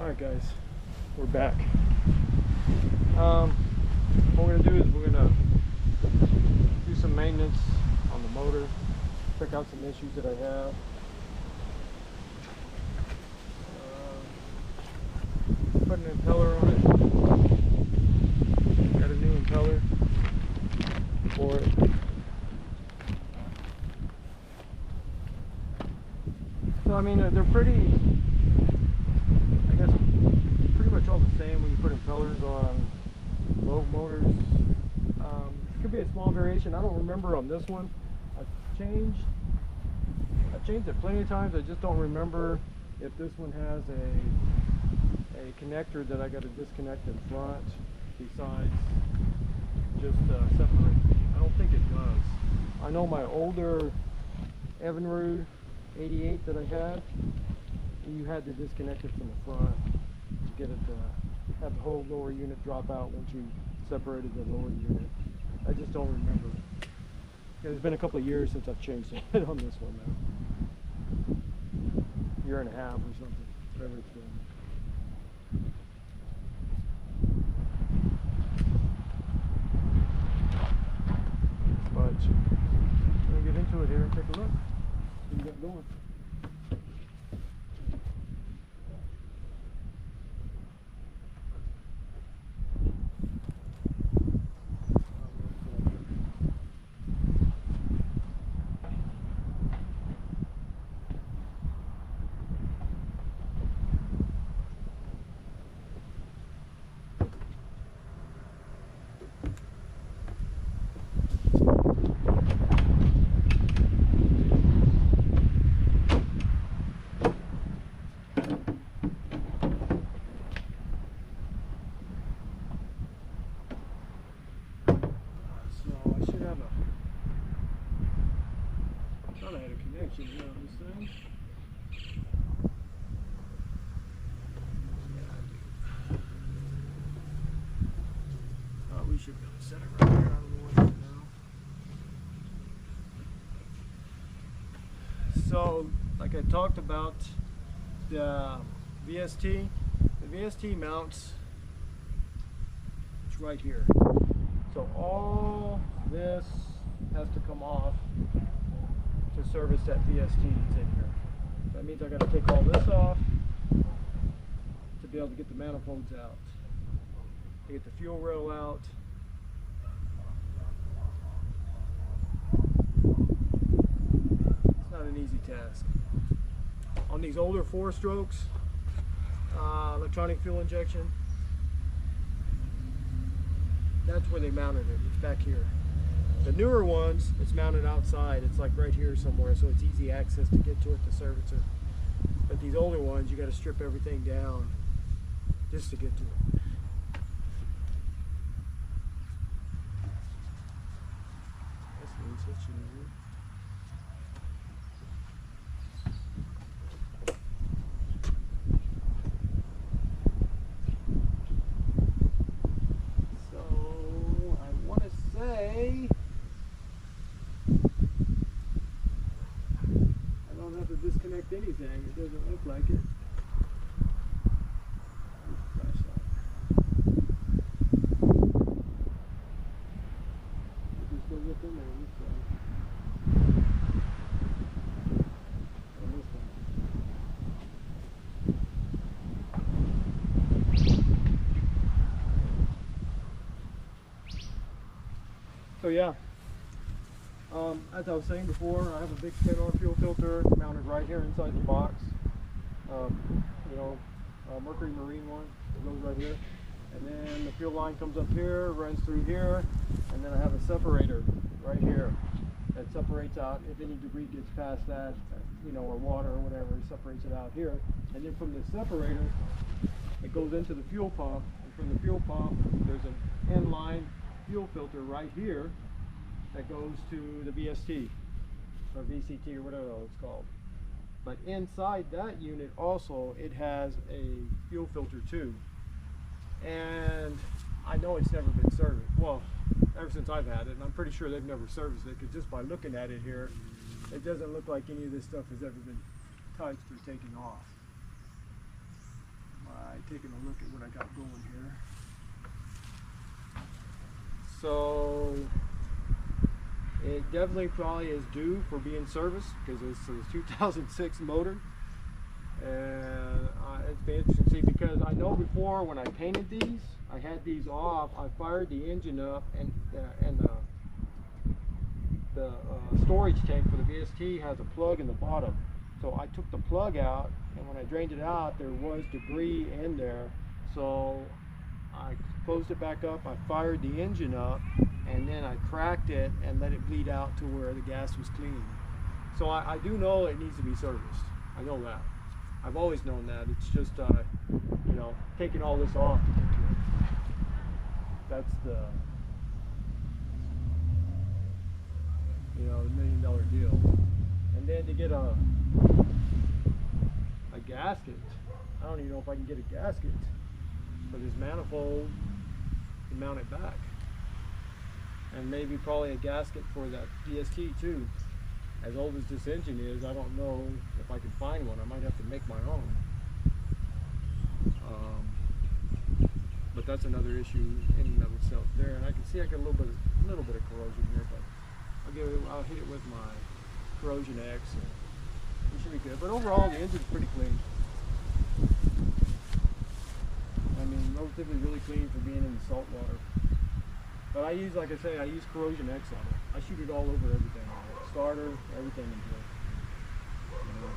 Alright guys, we're back. What we're going to do is we're going to do some maintenance on the motor, check out some issues that I have. Put an impeller on it. Got a new impeller for it. So I mean they're pretty, I guess, pretty much all the same when you put impellers on low motors. Could be a small variation. I don't remember on this one. I've changed it plenty of times. I just don't remember if this one has a connector that I got to disconnect in front besides just separate. I don't think it does. I know my older Evinrude 88 that I had, you had to disconnect it from the front to get it to have the whole lower unit drop out once you separated the lower unit. I just don't remember. It's been a couple of years since I've changed it on this one now. Year and a half or something, whatever it's been. But I'm gonna get into it here and take a look. See what we got going. We should be able to set it right here out of the way now. So, like I talked about, the VST mounts, it's right here. So all this has to come off to service that VST that's in here. That means I got to take all this off to be able to get the manifolds out, to get the fuel rail out. It's not an easy task. On these older 4-strokes, electronic fuel injection, that's where they mounted it. It's back here. The newer ones, it's mounted outside. It's like right here somewhere, so it's easy access to get to it to service it. But these older ones, you got to strip everything down just to get to it. That's loose. That shouldn't be. Disconnect anything, it doesn't look like it. Flashlight. It just goes up in there on this side. On this one. So yeah. As I was saying before, I have a big spin-on fuel filter mounted right here inside the box. Mercury Marine one. It goes right here. And then the fuel line comes up here, runs through here, and then I have a separator right here that separates out if any debris gets past that, or water or whatever, it separates it out here. And then from the separator, it goes into the fuel pump, and from the fuel pump, there's an inline fuel filter right here that goes to the VST or VCT or whatever it's called. But inside that unit also, it has a fuel filter too. And I know it's never been serviced. Well, ever since I've had it, and I'm pretty sure they've never serviced it, because just by looking at it here, it doesn't look like any of this stuff has ever been touched or taken off. My taking a look at what I got going here. So it definitely probably is due for being serviced because it's a 2006 motor, and it's been interesting to see because I know before when I painted these, I had these off. I fired the engine up, and the storage tank for the VST has a plug in the bottom. So I took the plug out, and when I drained it out, there was debris in there. So I closed it back up, I fired the engine up, and then I cracked it and let it bleed out to where the gas was clean. So I do know it needs to be serviced. I know that. I've always known that. It's just, you know, taking all this off to get to it. That's the, you know, $1 million deal. And then to get a gasket, I don't even know if I can get a gasket for this manifold to mount it back. And maybe probably a gasket for that DST too. As old as this engine is, I don't know if I can find one. I might have to make my own. But that's another issue in and of itself there. And I can see I got a little bit of corrosion here, but I'll hit it with my Corrosion X, and it should be good. But overall, the engine's pretty clean. I mean, relatively really clean for being in the salt water. But I use, like I say, I use Corrosion X on it. I shoot it all over everything. Starter, everything in here. You know.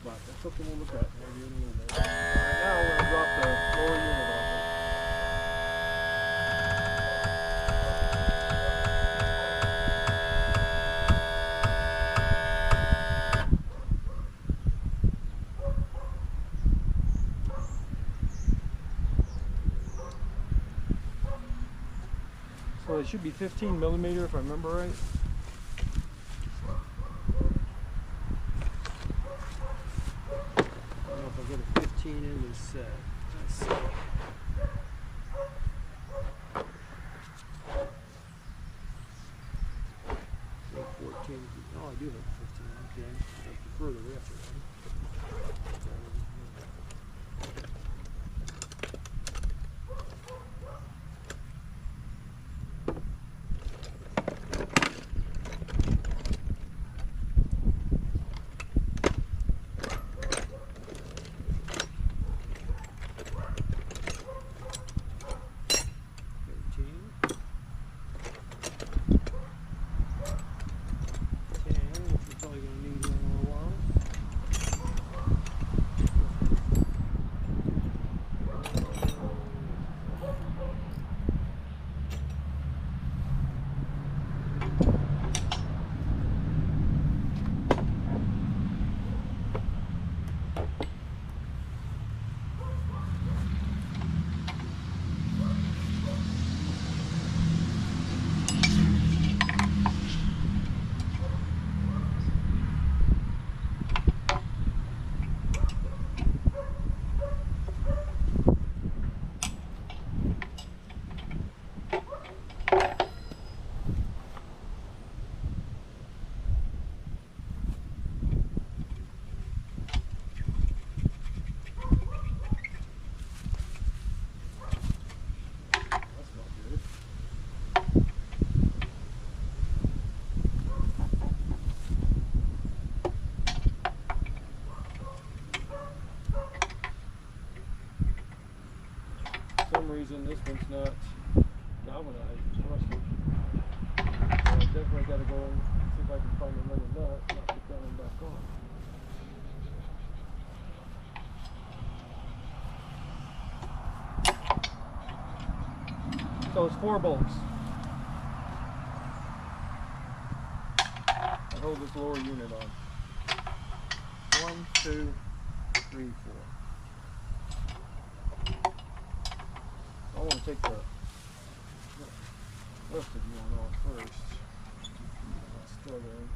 But that's something we'll look at maybe in a little bit. Right now, we're going to drop the lower unit off it. So it should be 15 millimeter if I remember right. I don't know if I'll get a 15 in this set. Let's see. 14. Oh, I do have a 15. Okay. I prefer the rest of them. Reason this one's not galvanized, it's rusted. So I definitely got to go and see if I can find another nut and not put that one back on. So it's 4 bolts. I hold this lower unit on. 1, 2, 3, 4. I want to take the rusted one off first. It's still there.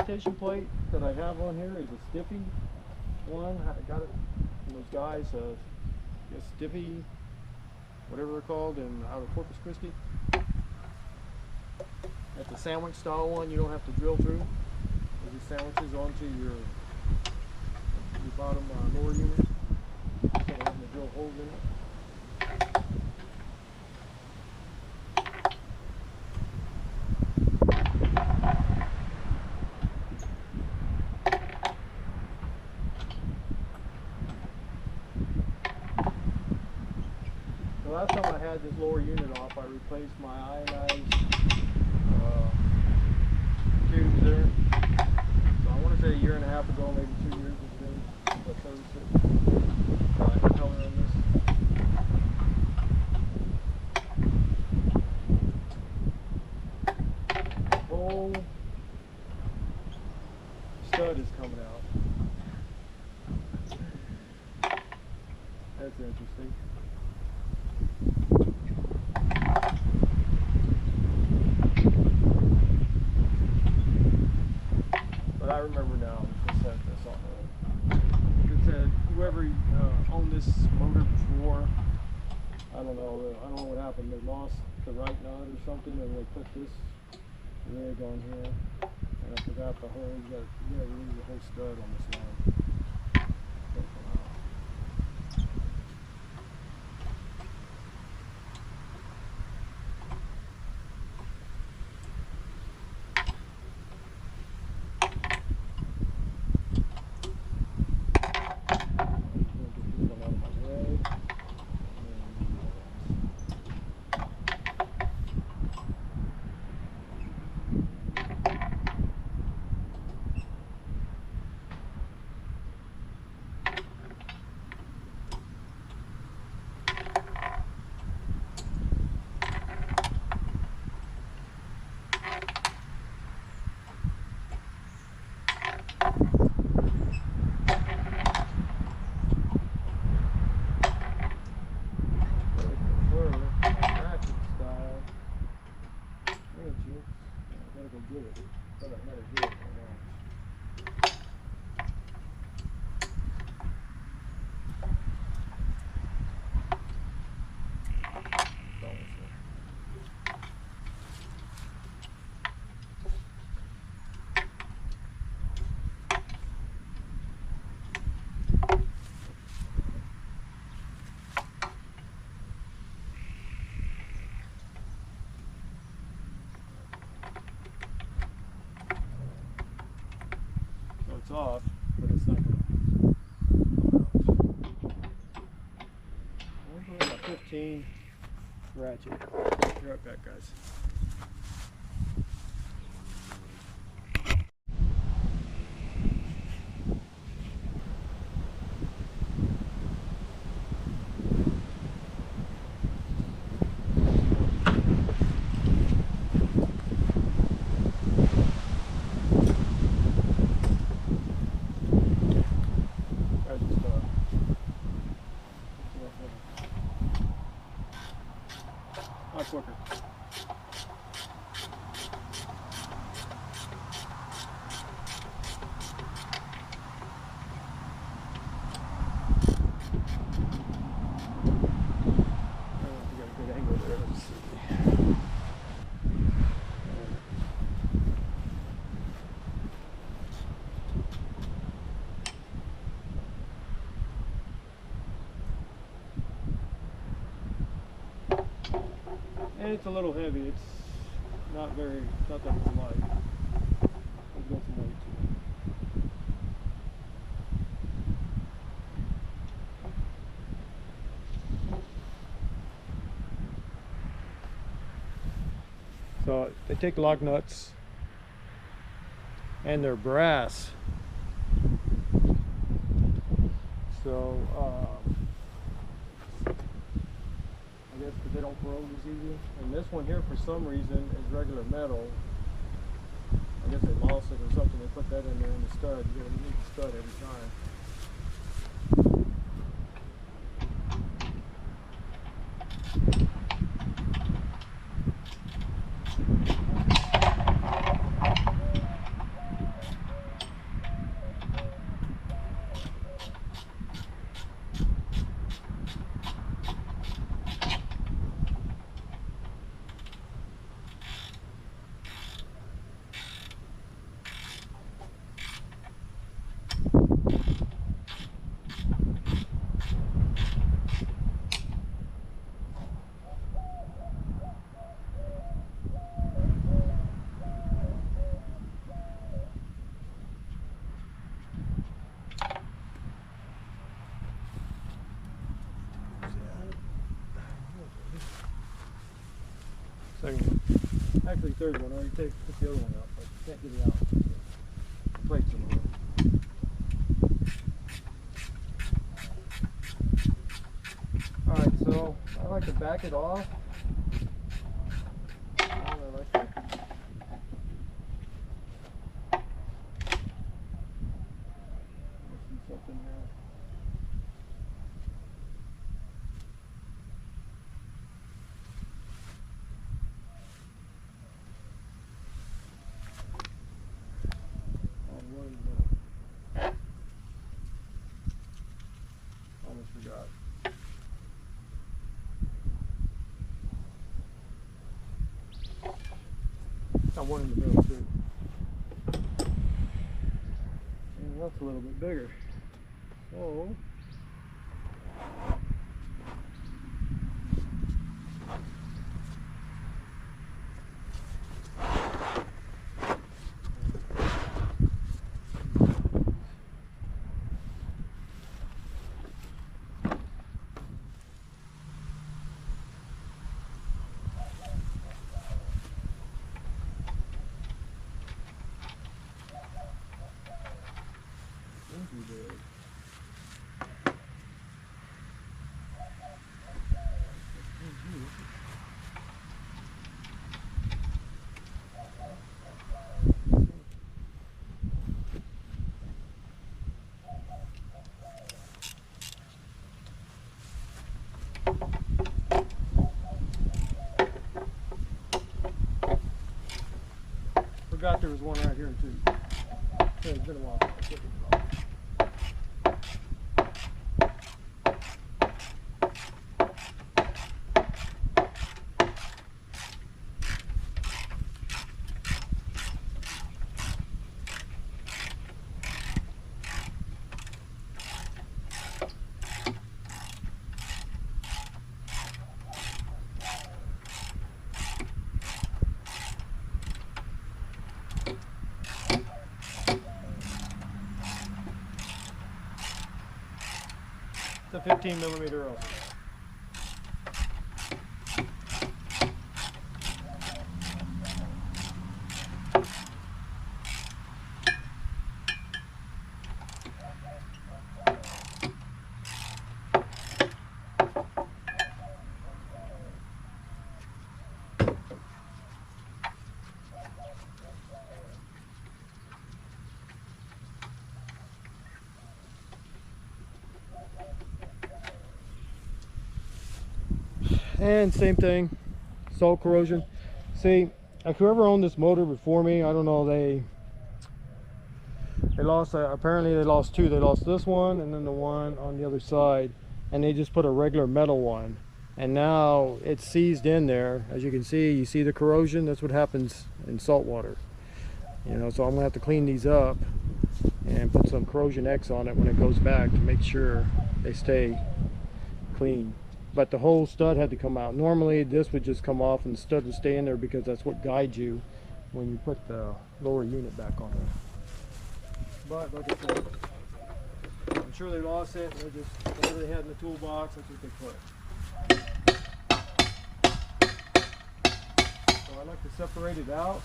imitation plate that I have on here is a Stiffy one. I got it from those guys, I guess Stiffy, whatever they're called, out of Corpus Christi. That's a sandwich style one. You don't have to drill through. It just sandwiches onto your bottom lower unit. Instead of having to drill holes in it. The last time I had this lower unit off, I replaced my ionized tubes there. So I want to say a year and a half ago, maybe 2 years ago, I serviced it. Black color on this. The whole stud is coming out. That's interesting. But I remember now, it said this on the, it said whoever owned this motor before, I don't know what happened. They lost the right nut or something, and they put this rig on here, and I forgot the whole, you gotta remove the whole stud on this line. It's off, but it's not going to come out. About 15 ratchet. Be right back, guys. Quicker. We got a good angle there. Let's see. And it's a little heavy. It's not that light. Let's go some weight to it. So they take lug nuts, and they're brass. So I guess because they don't corrode as easy. And this one here, for some reason, is regular metal. I guess they lost it or something. They put that in there in the stud. You gotta need the stud every time. Second one. Actually, third one. I already took the other one out, but can't get it out. The plates are lower. Alright, so I like to back it off. I like to see something there. Almost forgot. Got one in the middle too. And that's a little bit bigger. So forgot there was one right here too. It's been a while. It's a 15mm oil. And same thing, salt corrosion. See, like whoever owned this motor before me, I don't know, they lost, apparently they lost two. They lost this one and then the one on the other side, and they just put a regular metal one. And now it's seized in there. As you can see, you see the corrosion. That's what happens in salt water. You know, so I'm gonna have to clean these up and put some corrosion X on it when it goes back to make sure they stay clean. But the whole stud had to come out. Normally this would just come off and the stud would stay in there because that's what guides you when you put the lower unit back on there. But like I said, I'm sure they lost it and they just, whatever they had in the toolbox, that's what they put. So I like to separate it out.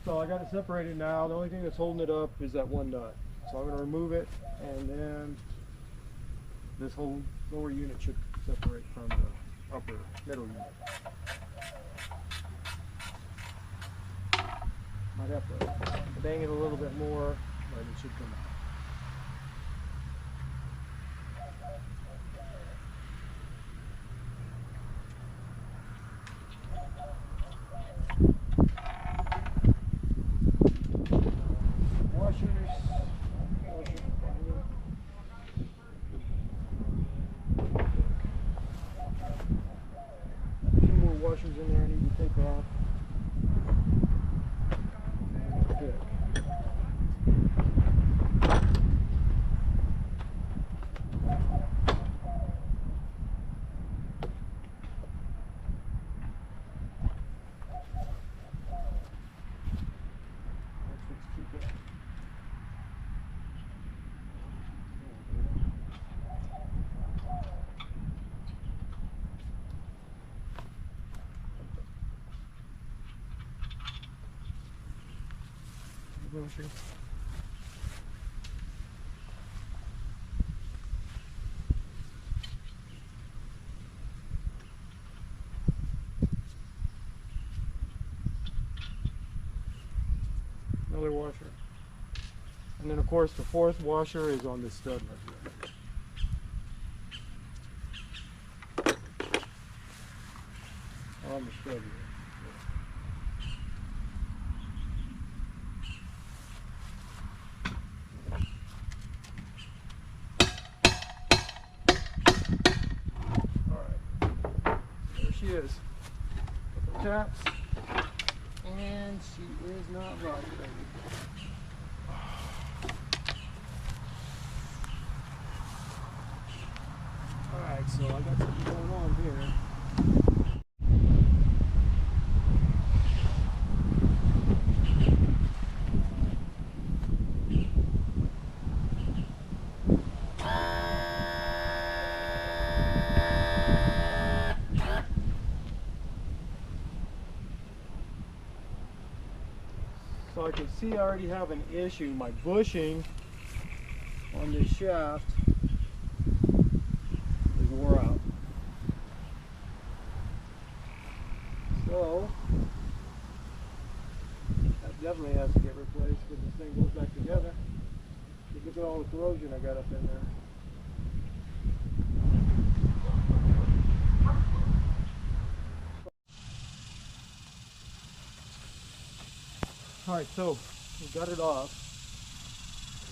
So I got it separated now. The only thing that's holding it up is that one nut. So I'm going to remove it, and then this whole lower unit should separate from the upper middle unit. Might have to bang it a little bit more, but it should come out. Washers in there I need to take off. Good. washer. Another washer. And then of course the fourth washer is on this stud right here. On the stud here. She is with the taps, and she is not right, baby. Alright, so I got something going on here. So I can see I already have an issue. My bushing on this shaft is wore out. So that definitely has to get replaced because this thing goes back together. Look at all the corrosion I got up in there. Alright, so we got it off,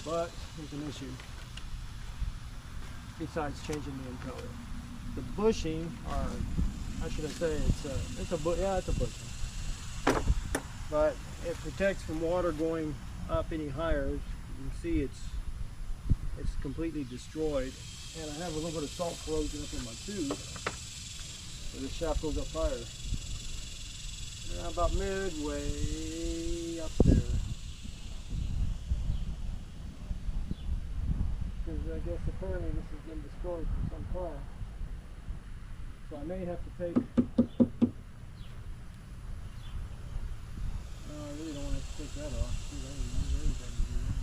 but there's an issue besides changing the impeller. The bushing, or how should I say, it's a bushing, but it protects from water going up any higher. You can see it's completely destroyed, and I have a little bit of salt corrosion up in my tube, so the shaft goes up higher. About midway up there. Because I guess apparently this has been destroyed for some time. So I may have to take... I really don't want to have to take that off. See, that would move everything to do that.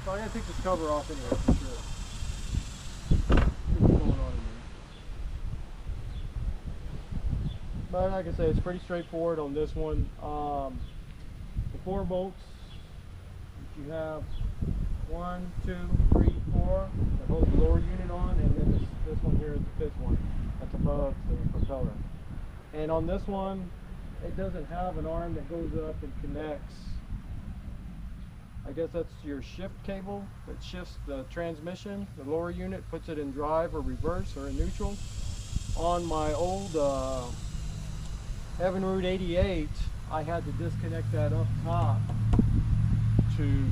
So I gotta take this cover off anyway for sure. See what's going on in there. But like I say, it's pretty straightforward on this one. The 4 bolts, you have 1, 2, 3, 4 that holds the lower unit on, and then this one here is the 5th one that's above the propeller. And on this one, it doesn't have an arm that goes up and connects. I guess that's your shift cable that shifts the transmission. The lower unit puts it in drive or reverse or in neutral. On my old Evinrude 88, I had to disconnect that up top to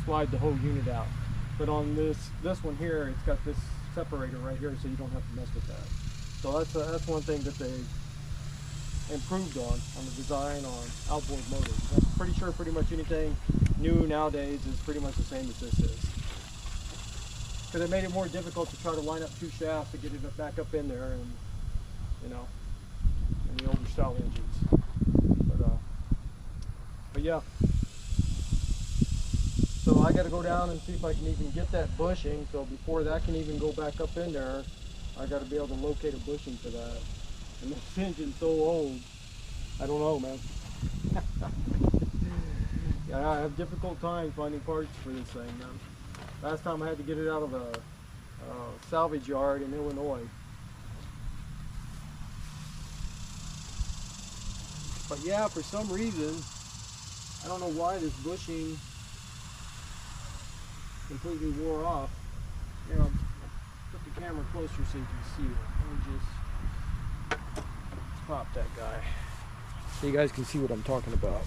slide the whole unit out. But on this one here, it's got this separator right here, so you don't have to mess with that. So that's one thing that they improved on the design on outboard motors. I'm pretty sure pretty much anything new nowadays is pretty much the same as this is. Because it made it more difficult to try to line up 2 shafts to get it back up in there, and you know, in the older style engines. But yeah. So I got to go down and see if I can even get that bushing. So before that can even go back up in there, I got to be able to locate a bushing for that. And this engine's so old, I don't know, man. Yeah, I have difficult time finding parts for this thing, man. Last time I had to get it out of a salvage yard in Illinois. But yeah, for some reason, I don't know why this bushing completely wore off. Here, I'll put the camera closer so you can see it. Let me just pop that guy so you guys can see what I'm talking about.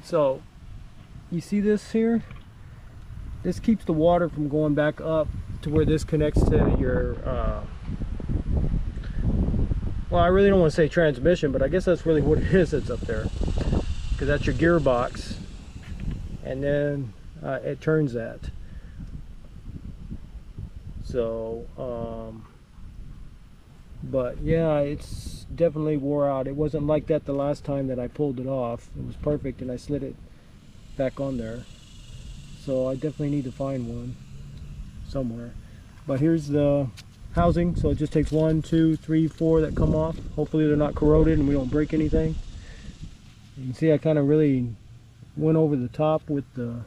So you see this here? This keeps the water from going back up to where this connects to your well, I really don't want to say transmission, but I guess that's really what it is that's up there, because that's your gearbox. And then it turns at. So but yeah, it's definitely wore out. It wasn't like that the last time that I pulled it off. It was perfect and I slid it back on there. So I definitely need to find one somewhere. But here's the housing. So it just takes 1, 2, 3, 4 that come off. Hopefully they're not corroded and we don't break anything. You can see I kind of really went over the top with the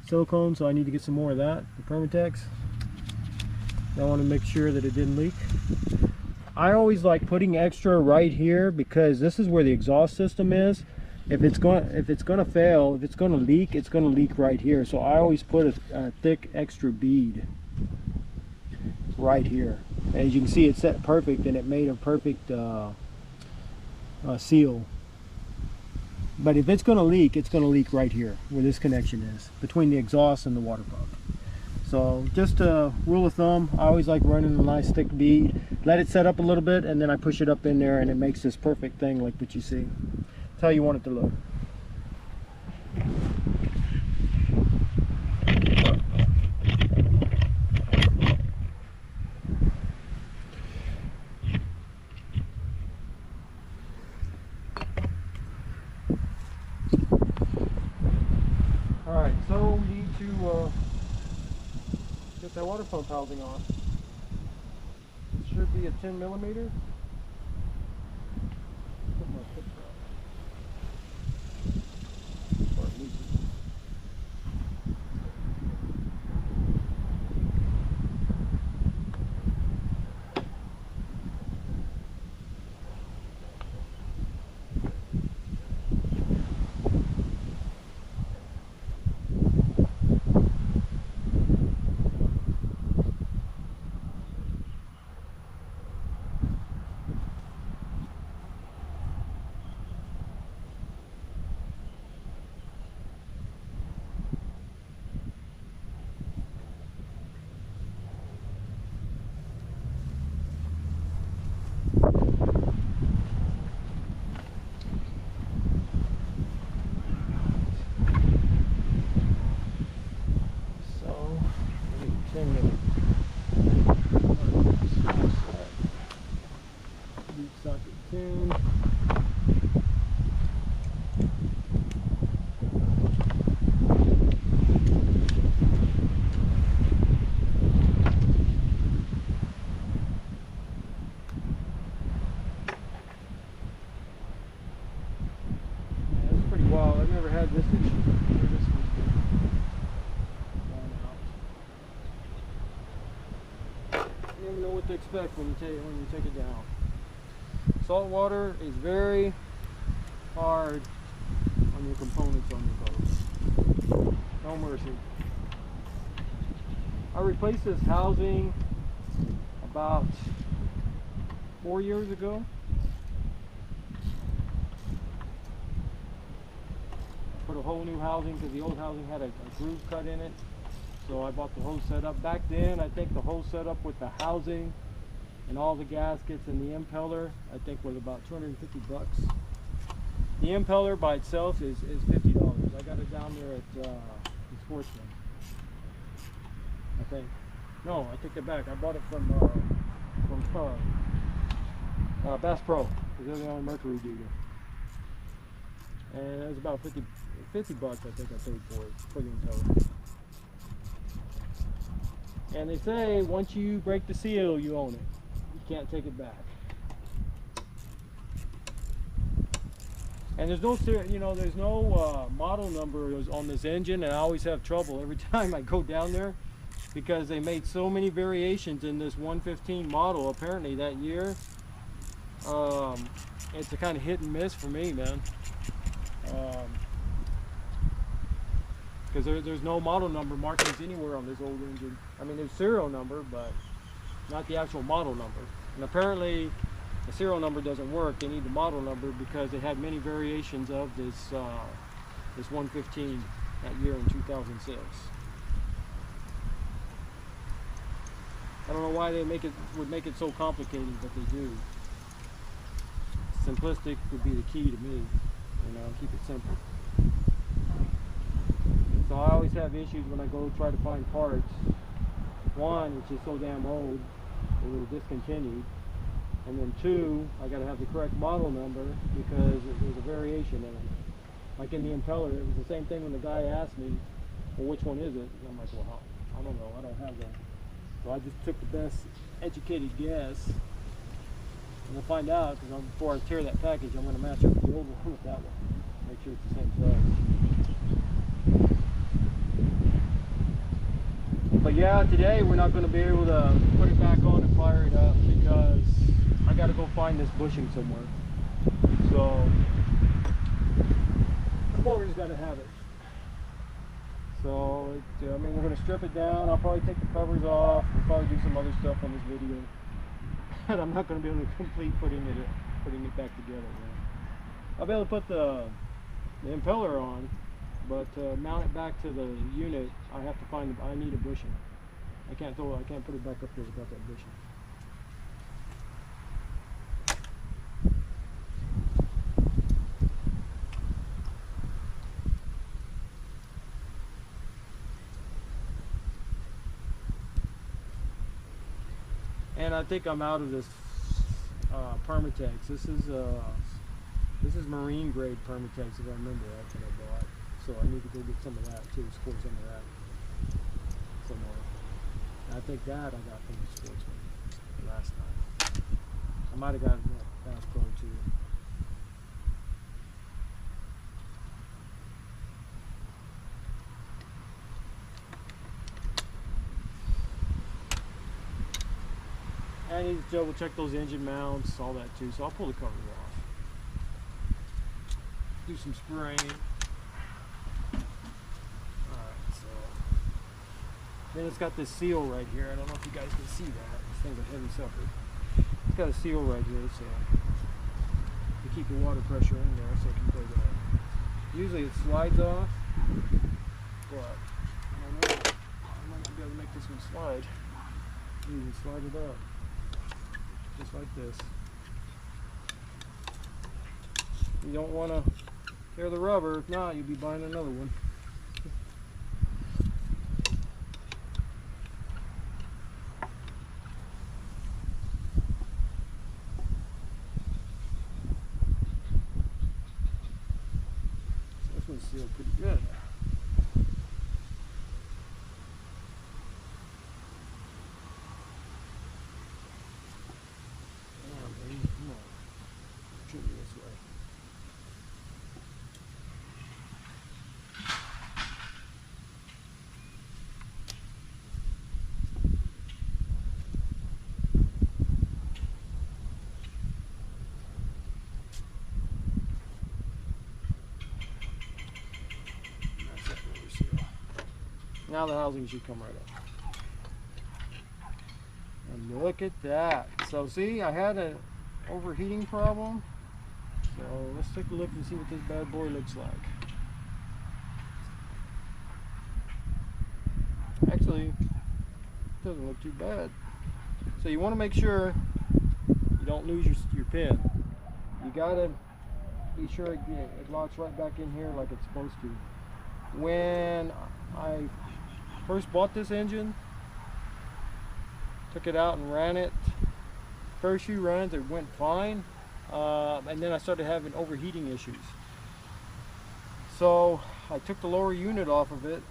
silicone, so I need to get some more of that, the Permatex. I want to make sure that it didn't leak. I always like putting extra right here because this is where the exhaust system is. If it's going to fail, if it's going to leak, it's going to leak right here. So I always put a thick extra bead right here. As you can see, it's set perfect and it made a perfect seal. But if it's going to leak, it's going to leak right here where this connection is between the exhaust and the water pump. So just a rule of thumb, I always like running a nice thick bead, let it set up a little bit, and then I push it up in there and it makes this perfect thing like what you see. That's how you want it to look. Alright, so we need to get that water pump housing on. It should be a 10 millimeter. Put my foot down. Or at least this issue. This was worn out. You never know what to expect when you take it down. Salt water is very hard on your components on your boat. No mercy. I replaced this housing about 4 years ago. Put a whole new housing because the old housing had a groove cut in it. So I bought the whole setup. Back then, I think the whole setup with the housing and all the gaskets and the impeller, I think was about 250 bucks. The impeller by itself is $50. I got it down there at the Sportsman, I think. No, I take it back. I bought it from Bass Pro, because they're the only Mercury dealer. And it was about 50 bucks, I think I paid for it, for the impeller. And they say once you break the seal, you own it. You can't take it back. And there's no, there's no model number on this engine, and I always have trouble every time I go down there because they made so many variations in this 115 model apparently that year. It's a kind of hit and miss for me, man. Because there's no model number markings anywhere on this old engine. I mean, there's serial number, but not the actual model number. And apparently the serial number doesn't work. They need the model number because they had many variations of this this 115 that year in 2006. I don't know why they would make it so complicated, but they do. Simplistic would be the key to me. Keep it simple. So I always have issues when I go try to find parts. One, it's just so damn old, it was discontinued. And then two, I gotta have the correct model number because there's a variation in it. Like in the impeller, it was the same thing when the guy asked me, well, which one is it? And I'm like, well, I don't know, I don't have one. So I just took the best educated guess. And we'll find out, because before I tear that package, I'm gonna match up the old one with that one. Make sure it's the same size. But yeah, today we're not gonna be able to put it back on and fire it up because I gotta go find this bushing somewhere. So the motor's gotta have it. So I mean, we're gonna strip it down. I'll probably take the covers off. We'll probably do some other stuff on this video. And I'm not gonna be able to complete putting it back together. I'll be able to put the impeller on, but to mount it back to the unit, I have to find. I need a bushing. I can't put it back up there without that bushing. And I think I'm out of this Permatex. This is marine grade Permatex, if I remember. That's what I bought. So I need to go get some of that too. Score some of that somewhere. And I think that I got from the Sportsman last time. I might have gotten that Bass Pro too. I need to double check those engine mounts, all that too, so I'll pull the covers off. Do some spraying. Alright, so then it's got this seal right here. I don't know if you guys can see that. This thing's a heavy sucker. It's got a seal right here, so to keep the water pressure in there so it can go down. Usually it slides off, but I don't know. I might not be able to make this one slide. You can slide it up. Just like this. You don't want to tear the rubber. If not, you'll be buying another one. So this one's sealed pretty good. Now the housing should come right up. And look at that. So see, I had an overheating problem. So let's take a look and see what this bad boy looks like. Actually, it doesn't look too bad. So you want to make sure you don't lose your pin. You gotta be sure it locks right back in here like it's supposed to. When I first bought this engine, took it out and ran it. First few runs it went fine, and then I started having overheating issues. So I took the lower unit off of it,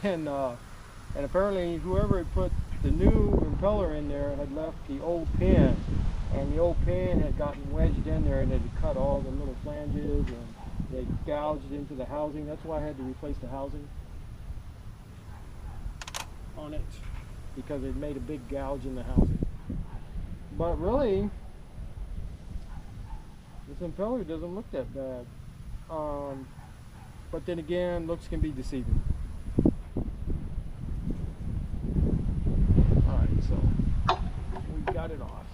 and apparently whoever had put the new impeller in there had left the old pin, and the old pin had gotten wedged in there, and it had cut all the little flanges, and they gouged into the housing. That's why I had to replace the housing on it, because it made a big gouge in the housing. But really, this impeller doesn't look that bad. But then again, looks can be deceiving. Alright, so we got it off.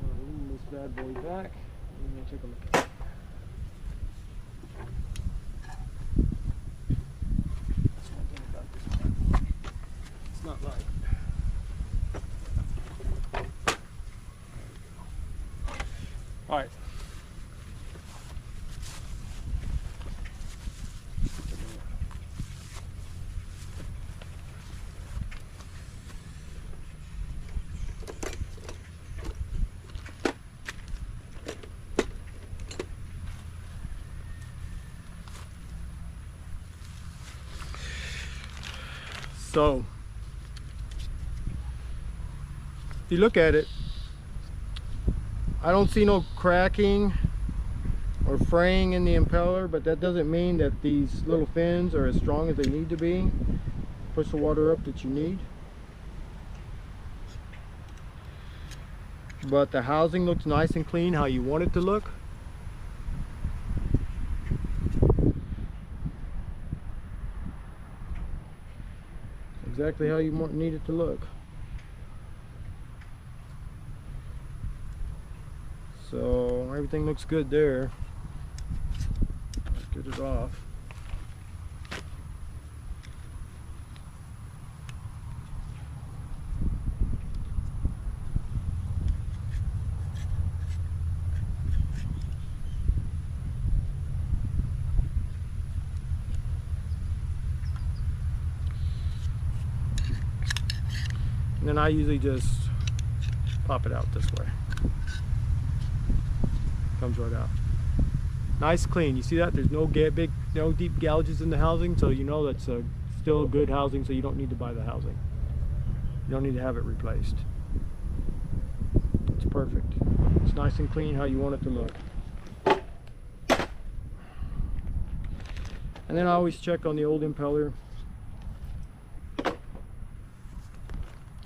I'm going to lean this bad boy back and we'll take a look at it. That's one thing about this one. It's not light. All right. So if you look at it, I don't see no cracking or fraying in the impeller, but that doesn't mean that these little fins are as strong as they need to be. Push the water up that you need. But the housing looks nice and clean how you want it to look. Exactly how you need it to look. So everything looks good there. Let's get it off. And then I usually just pop it out this way. Comes right out. Nice clean. You see that? There's no deep gouges in the housing, so you know that's still a good housing, so you don't need to buy the housing. You don't need to have it replaced. It's perfect. It's nice and clean how you want it to look. And then I always check on the old impeller.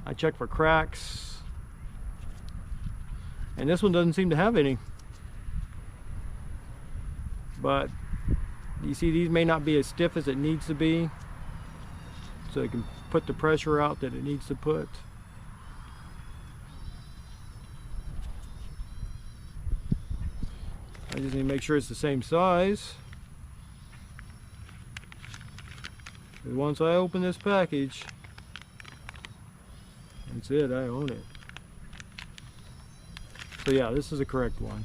I check for cracks, and this one doesn't seem to have any. But you see, these may not be as stiff as it needs to be, so it can put the pressure out that it needs to put. I just need to make sure it's the same size. And once I open this package, that's it, I own it. So yeah, this is the correct one.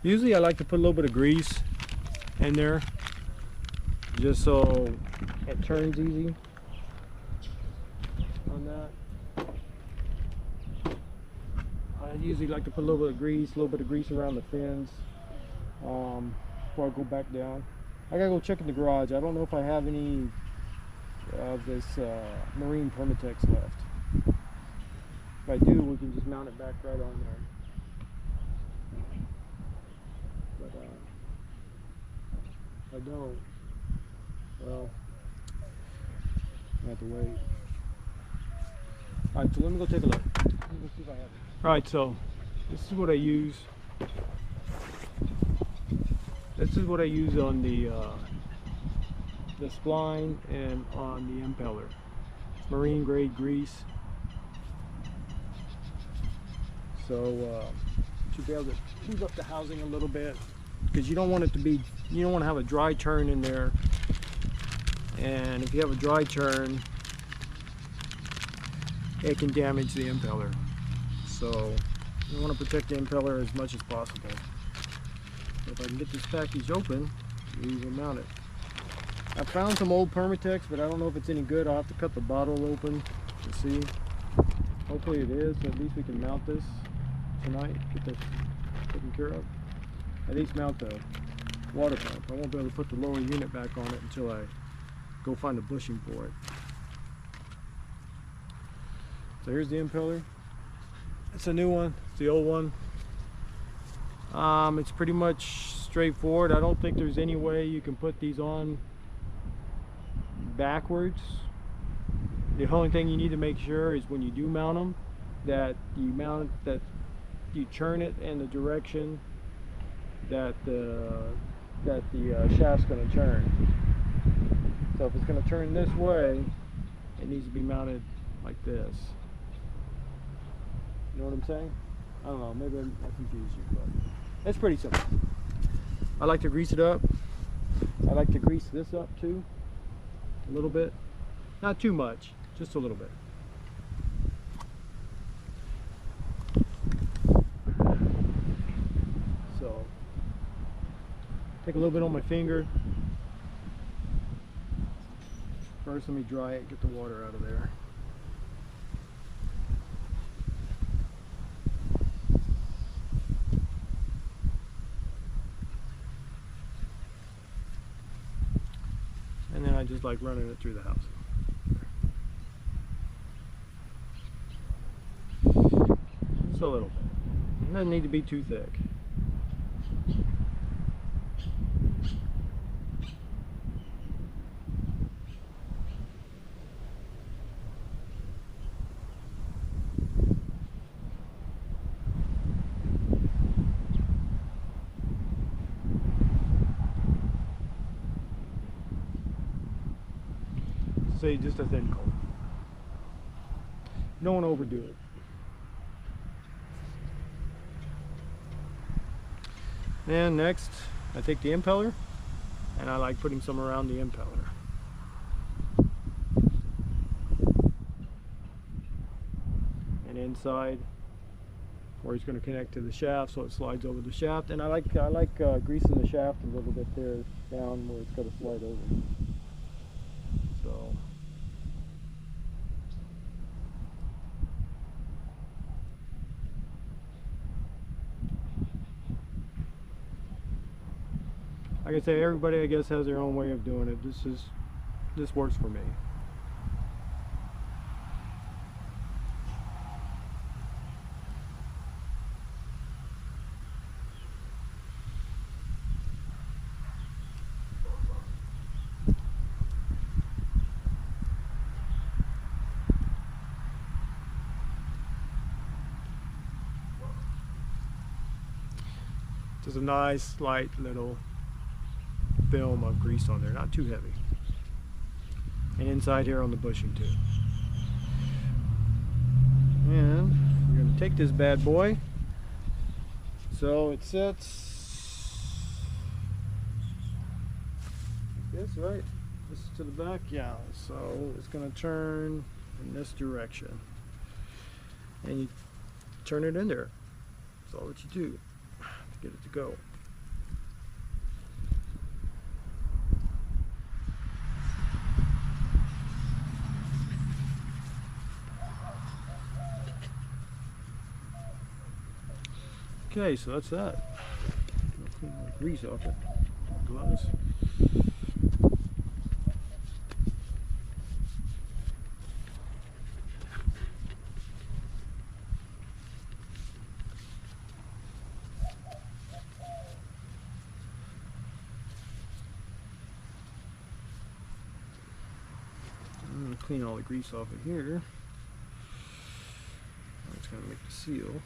Usually I like to put a little bit of grease in there, just so it turns easy on that. I usually like to put a little bit of grease around the fins before I go back down. I gotta go check in the garage. I don't know if I have any of this marine Permatex left. If I do, we can just mount it back right on there. But if I don't, well, I have to wait. Alright, so let me go take a look. Let me see if I have it. Alright, so this is what I use. This is what I use on the spline and on the impeller. Marine grade grease. So should be able to heat up the housing a little bit, because you don't want it to be, you don't want to have a dry turn in there. And if you have a dry turn, it can damage the impeller. So you want to protect the impeller as much as possible. So if I can get this package open, we will mount it. I found some old Permatex, but I don't know if it's any good. I'll have to cut the bottle open to see. Hopefully it is, so at least we can mount this tonight, get this taken care of. At least mount the water pump. I won't be able to put the lower unit back on it until I go find a bushing for it. So here's the impeller. It's a new one, it's the old one. It's pretty much straightforward. I don't think there's any way you can put these on backwards. The only thing you need to make sure is when you do mount them, that you turn it in the direction that the shaft's going to turn. So if it's going to turn this way, it needs to be mounted like this. You know what I'm saying? I don't know, maybe I confused you, but it's pretty simple. I like to grease it up. I like to grease this up too, a little bit. Not too much, just a little bit. So, take a little bit on my finger. First, let me dry it, get the water out of there. kind of just like running it through the house. Just a little bit. It doesn't need to be too thick. Say just a thin coat. Don't want to overdo it. And next, I take the impeller, and I like putting some around the impeller. And inside, where it's going to connect to the shaft, so it slides over the shaft. And I like greasing the shaft a little bit there down where it's going to slide over. So. Like I say, everybody I guess has their own way of doing it. This works for me. Just a nice light little film of grease on there, not too heavy. And inside here on the bushing too. And we're going to take this bad boy. So it sits like this, right? This is to the back, yeah. So it's going to turn in this direction. And you turn it in there. That's all that you do to get it to go. Okay, so that's that. I'll clean the grease off it. Gloves. I'm going to clean all the grease off of here. It's going to make the seal.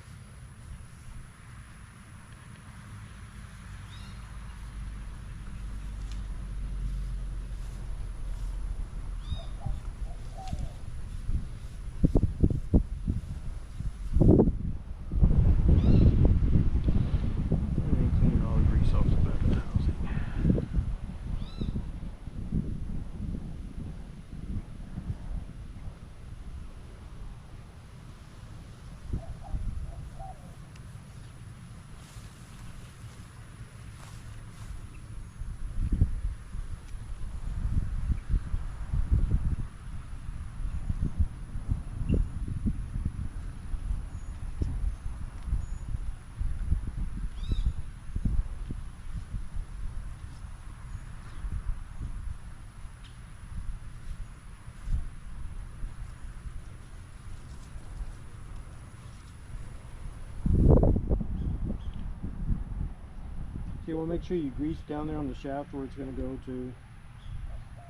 Okay, well, make sure you grease down there on the shaft where it's going to go to,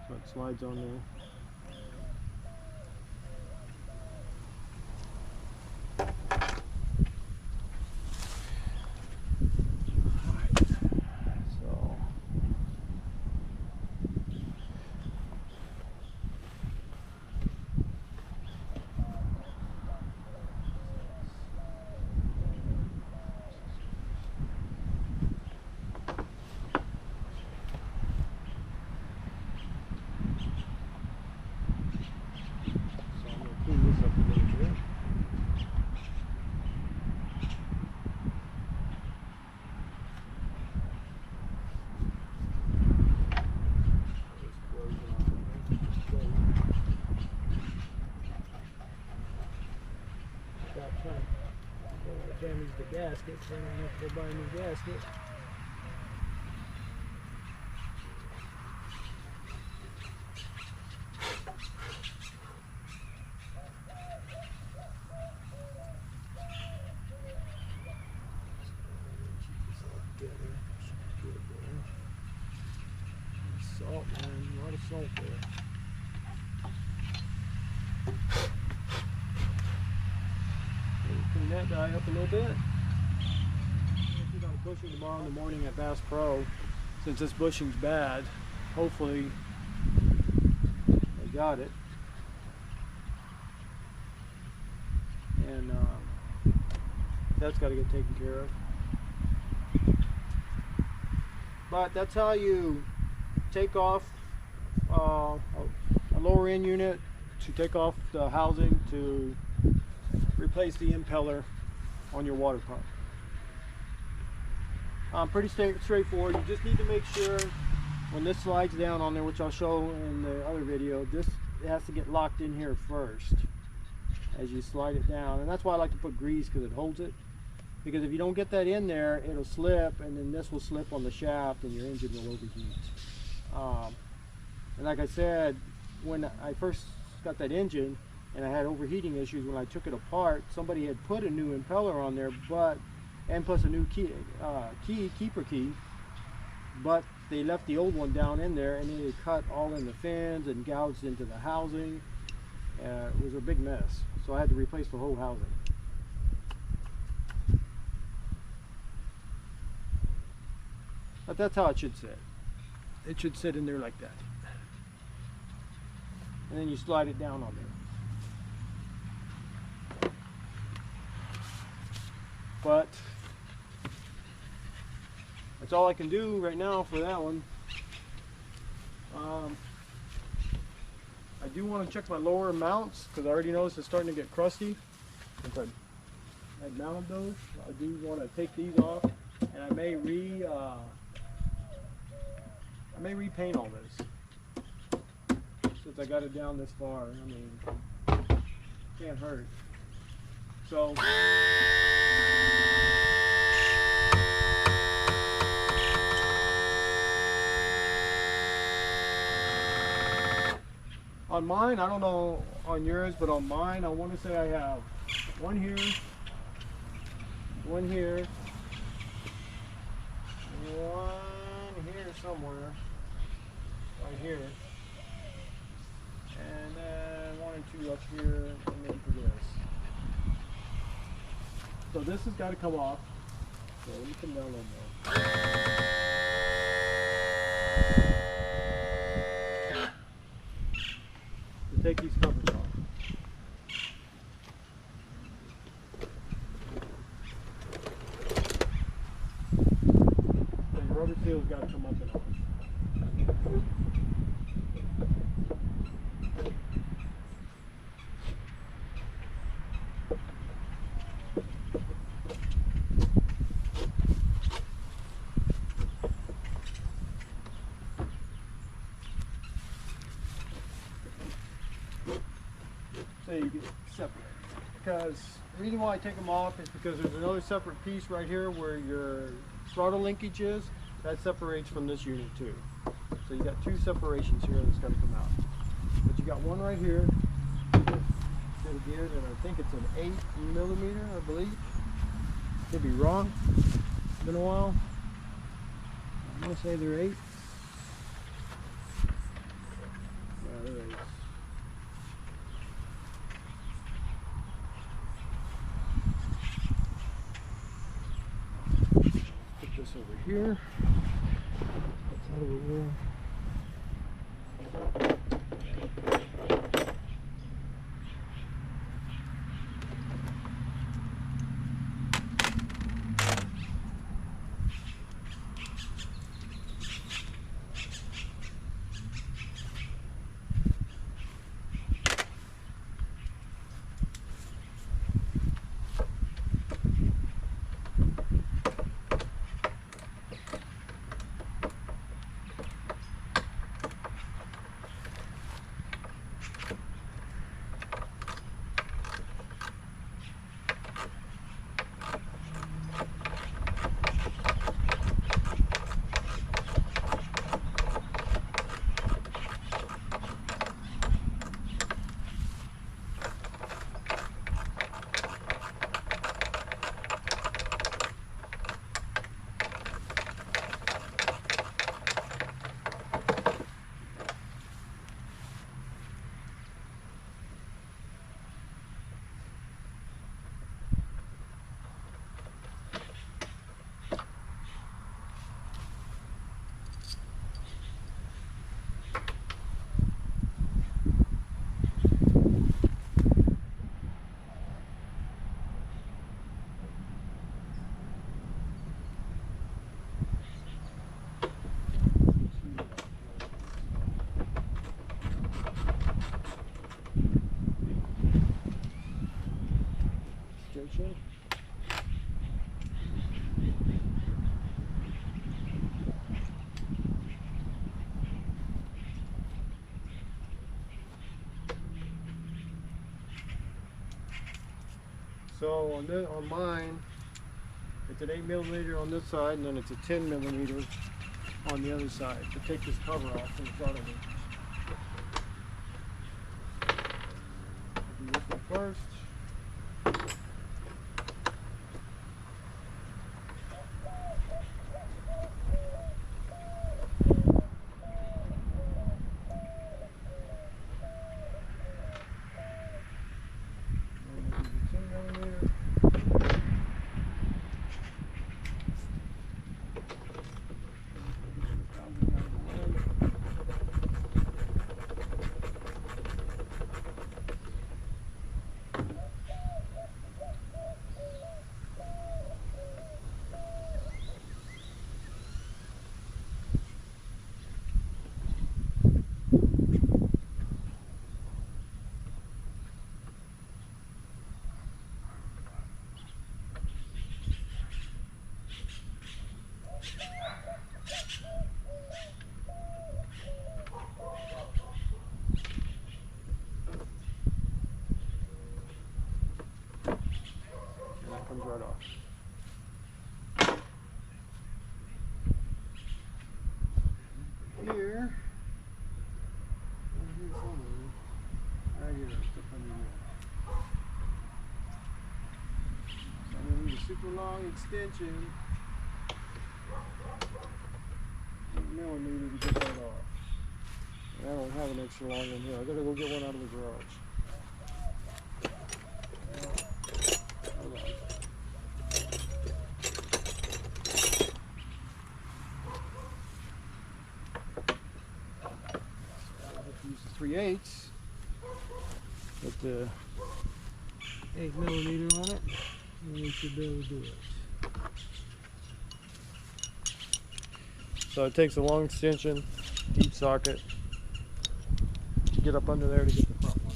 so it slides on there. Damage the gasket, so I don't have to go buy a new gasket. right there. Clean that guy up a little bit. I'll get on bushing tomorrow in the morning at Bass Pro. Since this bushing's bad, hopefully they got it. And that's got to get taken care of. But that's how you take off a lower end unit, to take off the housing to replace the impeller on your water pump. Pretty straightforward. You just need to make sure when this slides down on there, which I'll show in the other video, this has to get locked in here first as you slide it down. And that's why I like to put grease, because it holds it. Because if you don't get that in there, it'll slip, and then this will slip on the shaft and your engine will overheat. And like I said, when I first got that engine and I had overheating issues, when I took it apart, somebody had put a new impeller on there, and plus a new keeper key, but they left the old one down in there, and it cut all in the fins and gouged into the housing. It was a big mess, so I had to replace the whole housing. But that's how it should sit. It should sit in there like that. And then you slide it down on there. But that's all I can do right now for that one. I do want to check my lower mounts, because I already noticed it's starting to get crusty. Since I mounted those, I do want to take these off, and I may repaint all this. Since I got it down this far, I mean, can't hurt. So. On mine, I don't know on yours, but on mine, I want to say I have one here, one here, one here somewhere, right here, and then one and two up here, and then for this. So this has got to come off. So let me come down a little more. Take these covers off. The rubber seal's got to come up and off. So you get separate. Because the reason why I take them off is because there's another separate piece right here where your throttle linkage is. That separates from this unit too. So you got two separations here that's got to come out. But you got one right here. Set of gears, and I think it's an 8mm, I believe. Could be wrong. It's been a while. I'm gonna say they're 8. Yeah, they're 8. Over here. That's over here. connection. So on mine, it's an 8mm on this side, and then it's a 10mm on the other side to take this cover off in front of me. I'll do this one first. Comes right off. Here, here's somewhere. Right here, stuff under here. So I'm going to need a super long extension. 8mm to get that off. And I don't have an extra long one here. I gotta go get one out of the garage. Hold on. Use the 3/8, put the 8mm on it, and we should be able to do it. So it takes a long extension, deep socket, to get up under there to get the front one.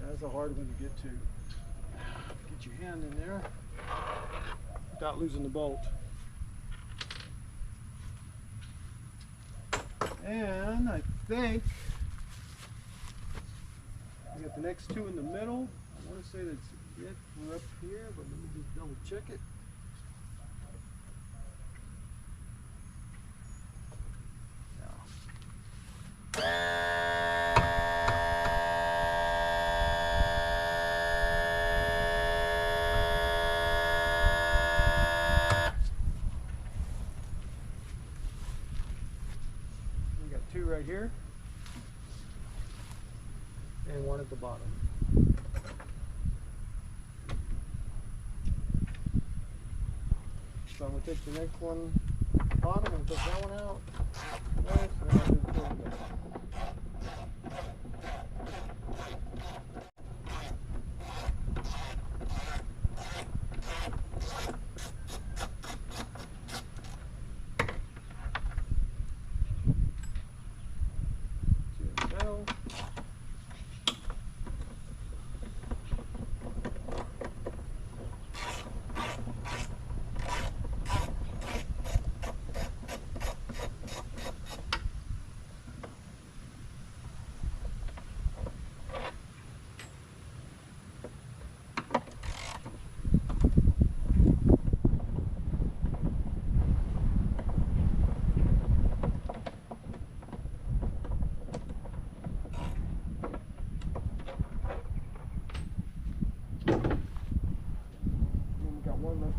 That's a hard one to get to. Get your hand in there without losing the bolt. And I think I got the next two in the middle. I want to say that's it. We're up here, but let me just double check it. Two right here and one at the bottom. So I'm going to take the next one at the bottom and put that one out. Nice, and then I'll do the third one.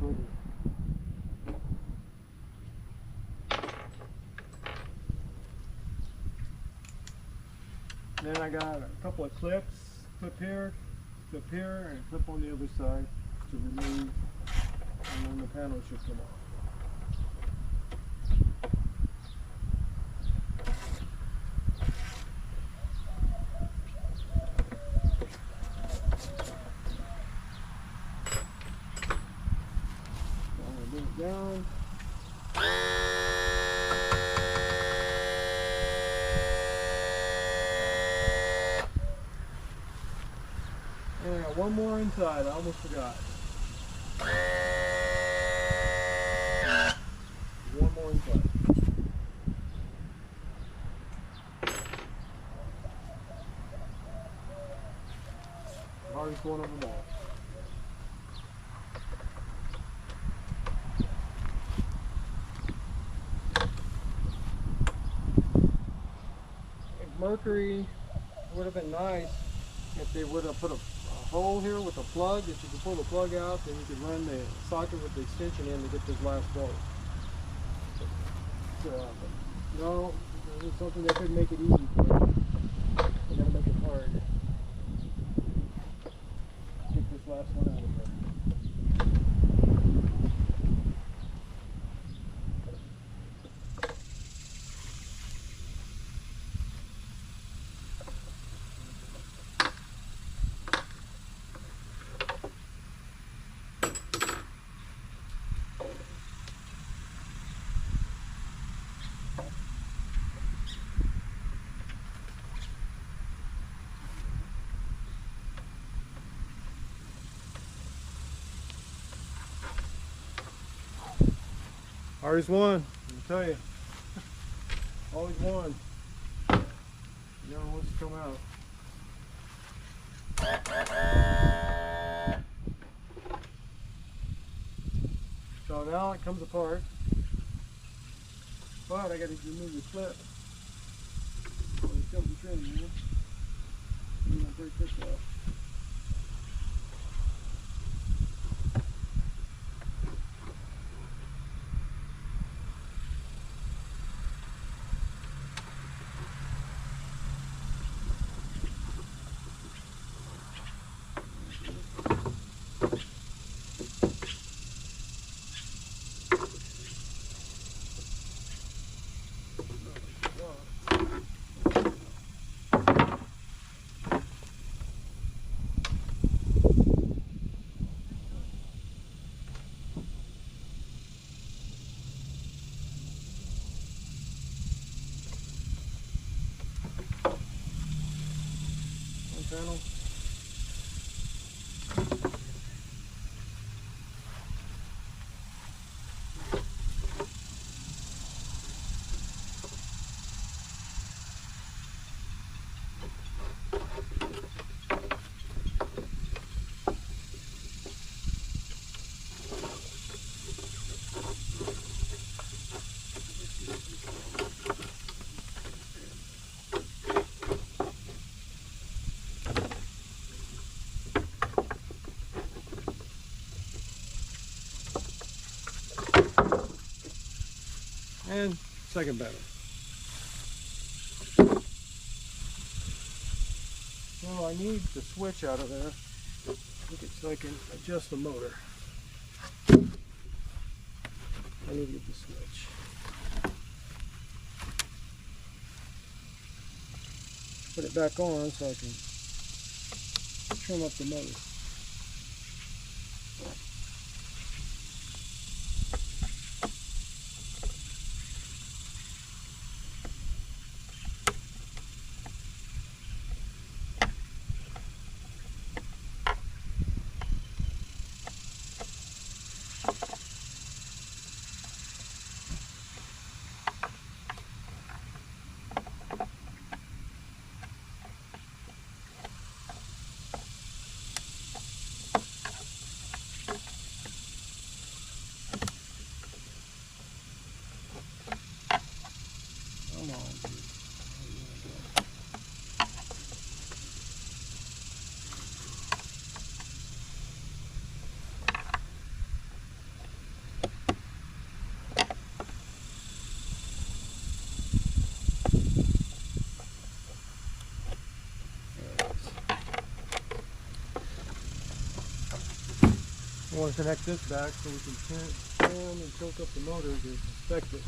quicker. Then I got a couple of clips, clip here, and a clip on the other side to remove, and then the panel should come off. Down. And I got one more inside, I almost forgot. One more inside. The hardest one of them all. Mercury would have been nice if they would have put a hole here with a plug that you could pull the plug out, then you could run the socket with the extension in to get this last bolt. But no, this is something that couldn't make it easy for you. They gotta make it hard. Get this last one out of here. Hardest one, I'll tell you. Always one. You know, wants to come out. So now it comes apart. But I gotta remove the clip. So it's still the trim, you know? I'm gonna break this up. Panel. And second battery. Well, I need the switch out of there so I can adjust the motor. I need to get the switch. Put it back on so I can trim up the motor. I want to connect this back so we can turn and tilt up the motor to inspect it.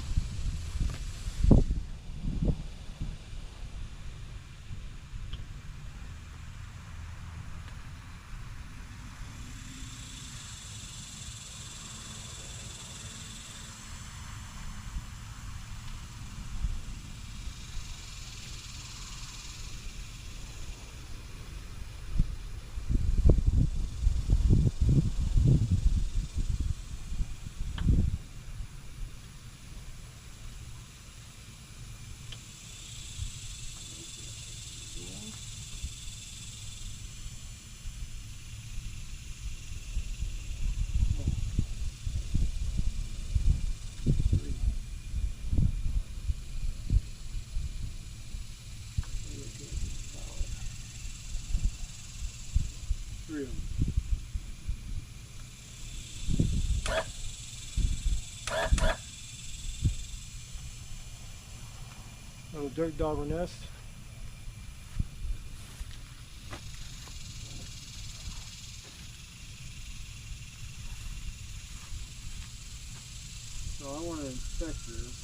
Little dirt dogger nest. So I want to inspect this.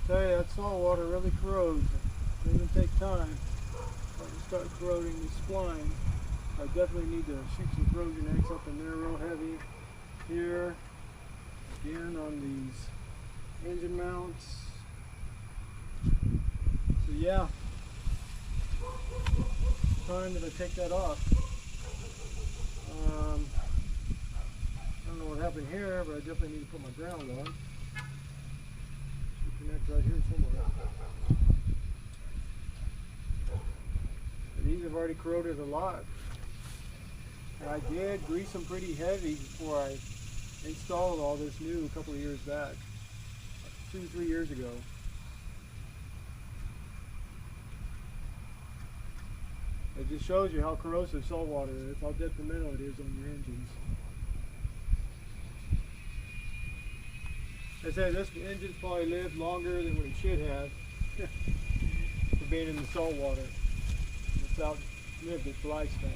Tell you, that salt water really corrodes. It doesn't take time. If I start corroding the spline, I definitely need to shoot some corrosion X up in there real heavy. Here, again on these engine mounts. So yeah, time that I take that off. I don't know what happened here, but I definitely need to put my ground on. Connect right here somewhere. These have already corroded a lot. And I did grease them pretty heavy before I installed all this new a couple of years back. 2-3 years ago. It just shows you how corrosive salt water is, how detrimental it is on your engines. I say this engine's probably lived longer than what it should have for being in the salt water. It's outlived its lifespan.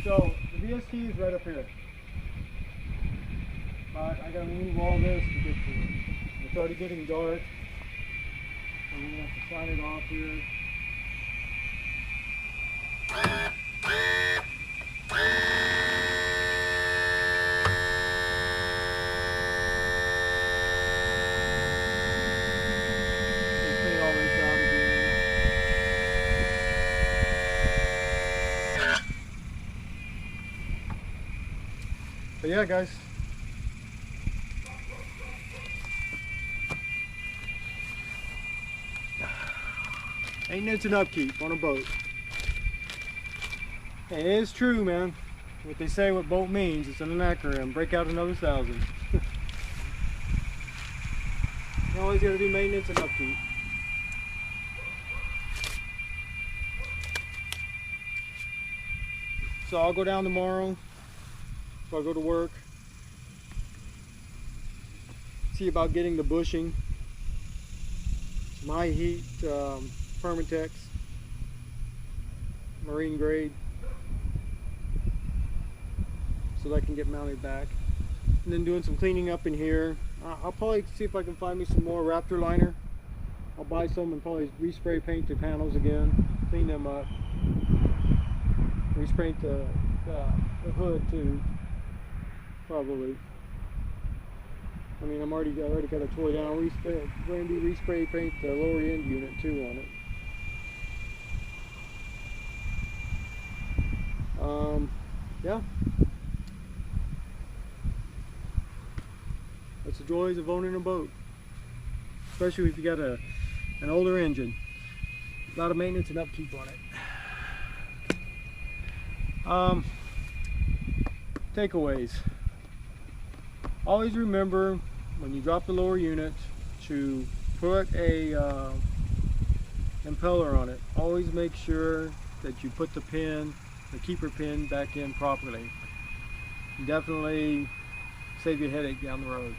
So the VST is right up here. But I gotta move all this to get to it. It's already getting dark. I'm going to have to sign it off here. Clean all this out again. But yeah, guys. Maintenance and upkeep on a boat. And it is true, man. What they say what boat means, it's an acronym. Break out another 1,000. You always gotta do maintenance and upkeep. So I'll go down tomorrow. So I'll go to work. See about getting the bushing. Some high heat Permatex, marine grade, so that I can get mounted back. And then doing some cleaning up in here. I'll probably see if I can find me some more Raptor liner. I'll buy some and probably respray paint the panels again, clean them up, respray the hood too, probably. I mean, I already got a toy down. I'm going to respray paint the lower end unit too on it. Yeah. That's the joys of owning a boat, especially if you got an older engine. A lot of maintenance and upkeep on it. Takeaways. Always remember when you drop the lower unit to put a impeller on it. Always make sure that you put the keeper pin back in properly. Definitely save you a headache down the road,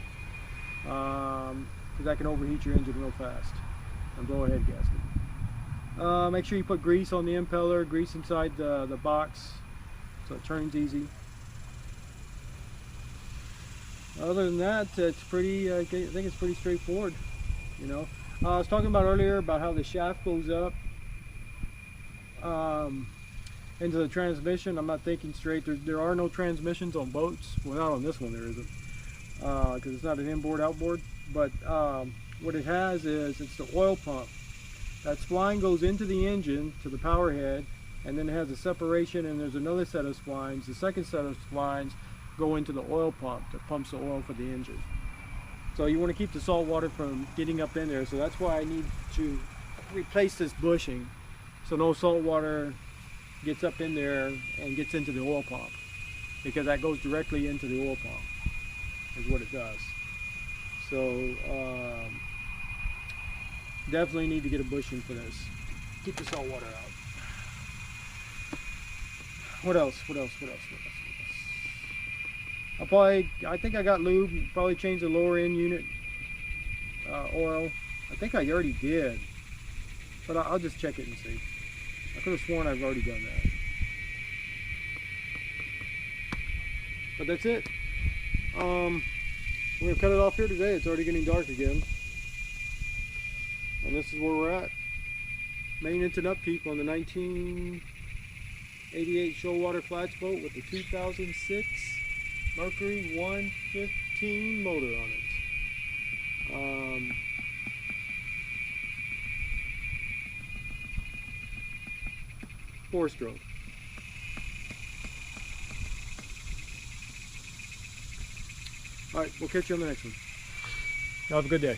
because that can overheat your engine real fast and blow a head gasket. Make sure you put grease on the impeller, grease inside the box so it turns easy. Other than that, it's pretty, I think it's pretty straightforward, you know. I was talking about earlier about how the shaft goes up into the transmission. I'm not thinking straight. There are no transmissions on boats. Well, not on this one there isn't, because it's not an inboard outboard. But what it has is, it's the oil pump. That spline goes into the engine to the power head, and then it has a separation, and there's another set of splines. The second set of splines go into the oil pump that pumps the oil for the engine. So you want to keep the salt water from getting up in there. So that's why I need to replace this bushing, so no salt water gets up in there and gets into the oil pump, because that goes directly into the oil pump is what it does. So definitely need to get a bushing for this. Keep the salt water out. What else? I think I got lube. Probably change the lower end unit oil. I think I already did, but I'll just check it and see. I could have sworn I've already done that. But that's it. We're gonna cut it off here today. It's already getting dark again, and this is where we're at. Maintenance and upkeep on the 1988 Shoalwater Flats boat with the 2006 Mercury 115 motor on it. 4-stroke. All right, we'll catch you on the next one. Have a good day.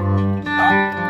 Bye.